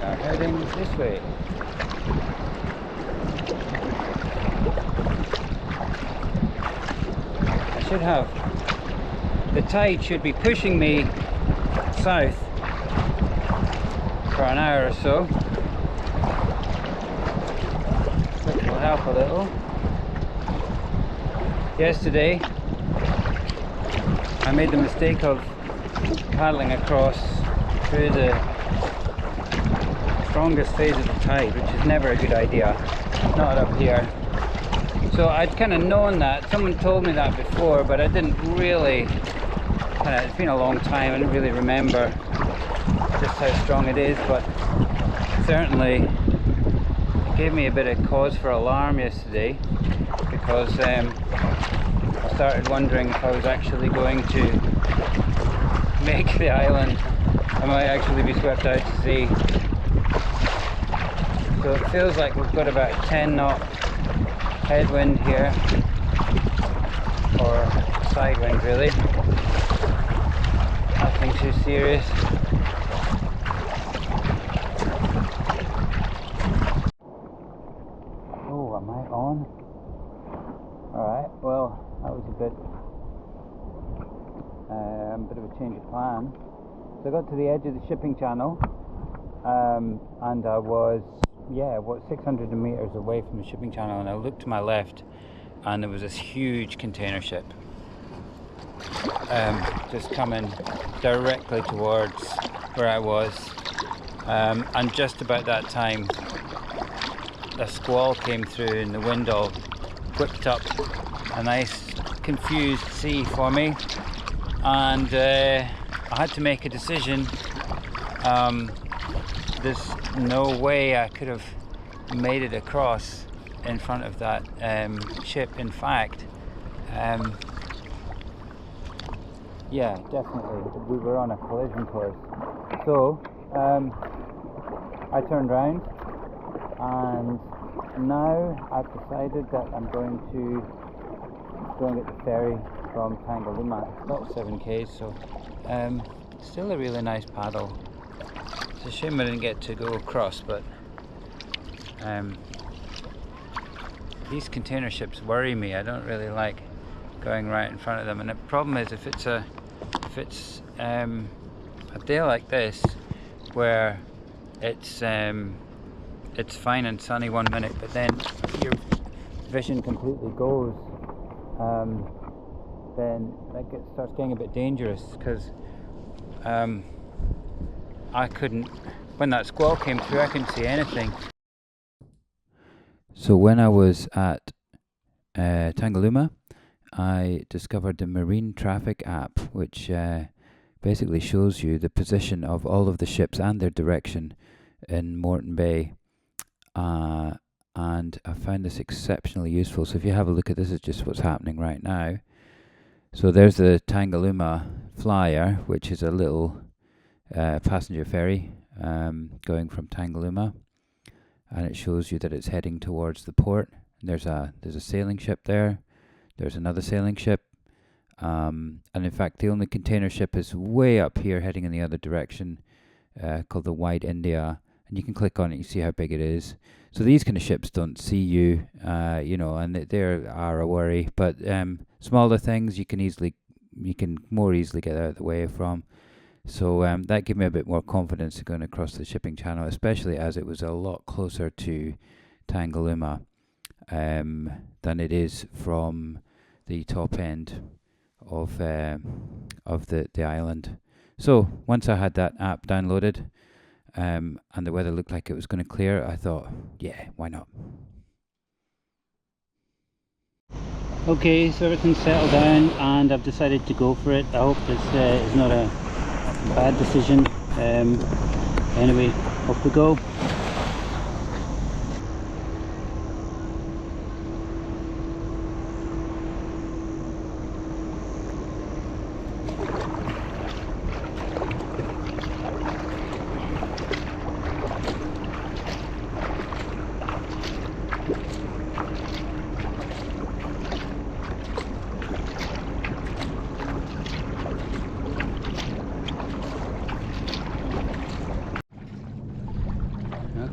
are heading this way. I should have, the tide should be pushing me south for an hour or so, which will help a little. Yesterday I made the mistake of paddling across through the strongest phase of the tide, which is never a good idea, not up here. So I'd kind of known that, someone told me that before, but I didn't really, it's been a long time, I didn't really remember just how strong it is, but certainly it gave me a bit of cause for alarm yesterday, because I started wondering if I was actually going to make the island. I might actually be swept out to sea. So it feels like we've got about 10 knot headwind here, or side wind really. Nothing too serious. Oh, am I on? Alright, well, that was a bit of a change of plan. So I got to the edge of the shipping channel, and I was, 600 meters away from the shipping channel, and I looked to my left and there was this huge container ship just coming directly towards where I was, and just about that time a squall came through and the wind all whipped up a nice confused sea for me, and I had to make a decision. There's no way I could have made it across in front of that ship. In fact, yeah, definitely we were on a collision course. So I turned round, and now I've decided that I'm going to go and get the ferry from Tangalooma. It's about 7 k's, so still a really nice paddle. It's a shame I didn't get to go across, but these container ships worry me. I don't really like going right in front of them, and the problem is if it's a day like this where it's fine and sunny 1 minute, but then your vision completely goes, then that starts getting a bit dangerous, because I couldn't, when that squall came through, I couldn't see anything. So when I was at Tangalooma, I discovered the Marine Traffic app, which basically shows you the position of all of the ships and their direction in Moreton Bay. And I found this exceptionally useful. So if you have a look at this, is just what's happening right now. So there's the Tangalooma Flyer, which is a little passenger ferry going from Tangalooma, and it shows you that it's heading towards the port. There's a sailing ship there. There's another sailing ship, and in fact the only container ship is way up here heading in the other direction, called the Wide India, and you can click on it, you see how big it is. So these kind of ships don't see you, and they are a worry, but smaller things you can more easily get out of the way from. So that gave me a bit more confidence going across the shipping channel, especially as it was a lot closer to Tangalooma than it is from the top end of the island. So once I had that app downloaded, and the weather looked like it was going to clear, I thought, yeah, why not? Okay, so everything's settled down and I've decided to go for it. I hope this is not a bad decision. Anyway, off we go.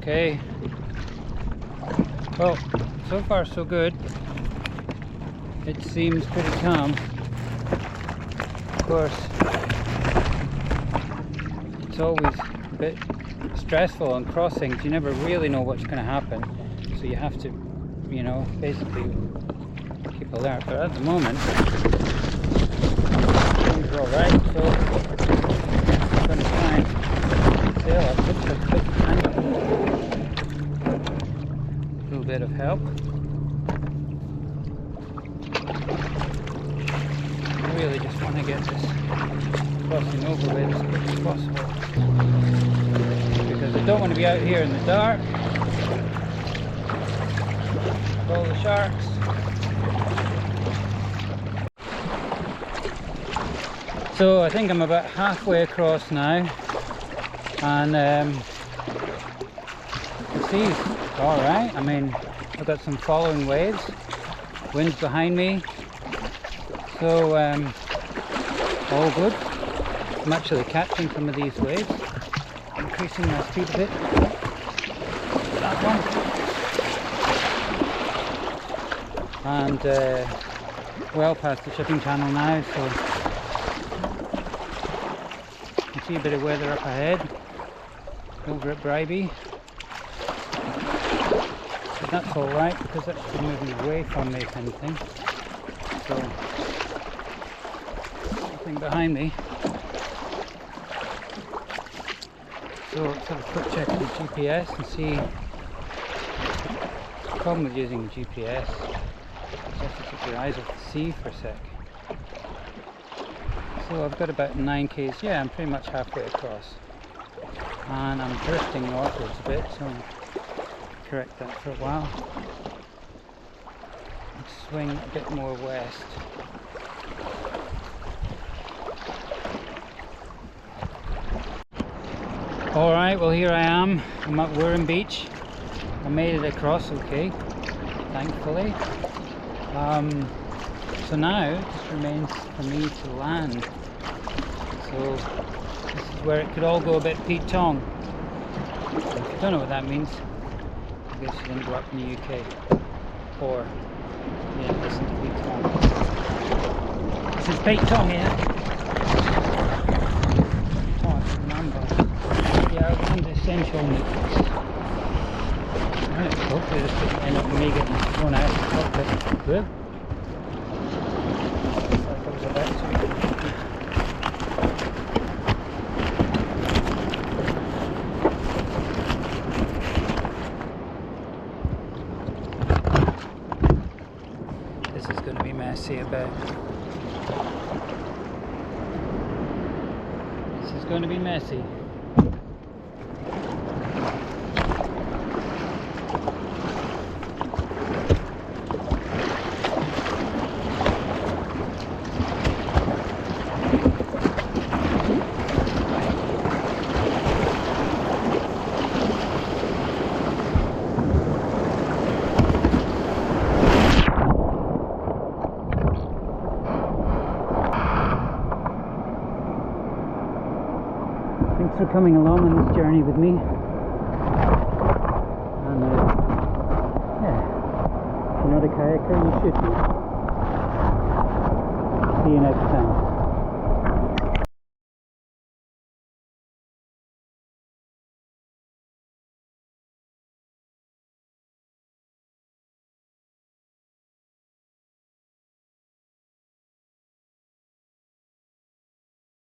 Okay. Well, so far so good. It seems pretty calm. Of course, it's always a bit stressful on crossings. You never really know what's going to happen, so you have to, you know, basically keep alert. But at the moment, things are alright, so I'm going to try and sail up. Looks like a bit tiny. A little bit of help. I really just want to get this crossing over with as quick as possible, because I don't want to be out here in the dark with all the sharks. So I think I'm about halfway across now, and you see it's alright. I mean, I've got some following waves, wind's behind me, so all good. I'm actually catching some of these waves, increasing my speed a bit. That one. And well past the shipping channel now, so you can see a bit of weather up ahead over at Bribie. But that's alright, because that's moving away from me, if anything. So nothing behind me. So let's have a quick check of the GPS and see. The problem with using the GPS is you have to keep your eyes off the sea for a sec. So I've got about 9 k's, yeah, I'm pretty much halfway across. And I'm drifting northwards a bit, so I'll correct that for a while. And swing a bit more west. Alright, well here I am. I'm at Moreton Beach. I made it across okay, thankfully. So now it just remains for me to land. So this is where it could all go a bit Pete Tong. If you don't know what that means, I guess you didn't grow up in the UK. Or you didn't listen to Pete Tong. This is Pete Tong here. Yeah, I want essential mix. Right, hopefully this doesn't end up with me getting thrown out of the cockpit. Good. Looks like I was about to. This is going to be messy, I bet. This is going to be messy. Thanks for coming along on this journey with me. And yeah, if you're not a kayaker, you should be. See you next time.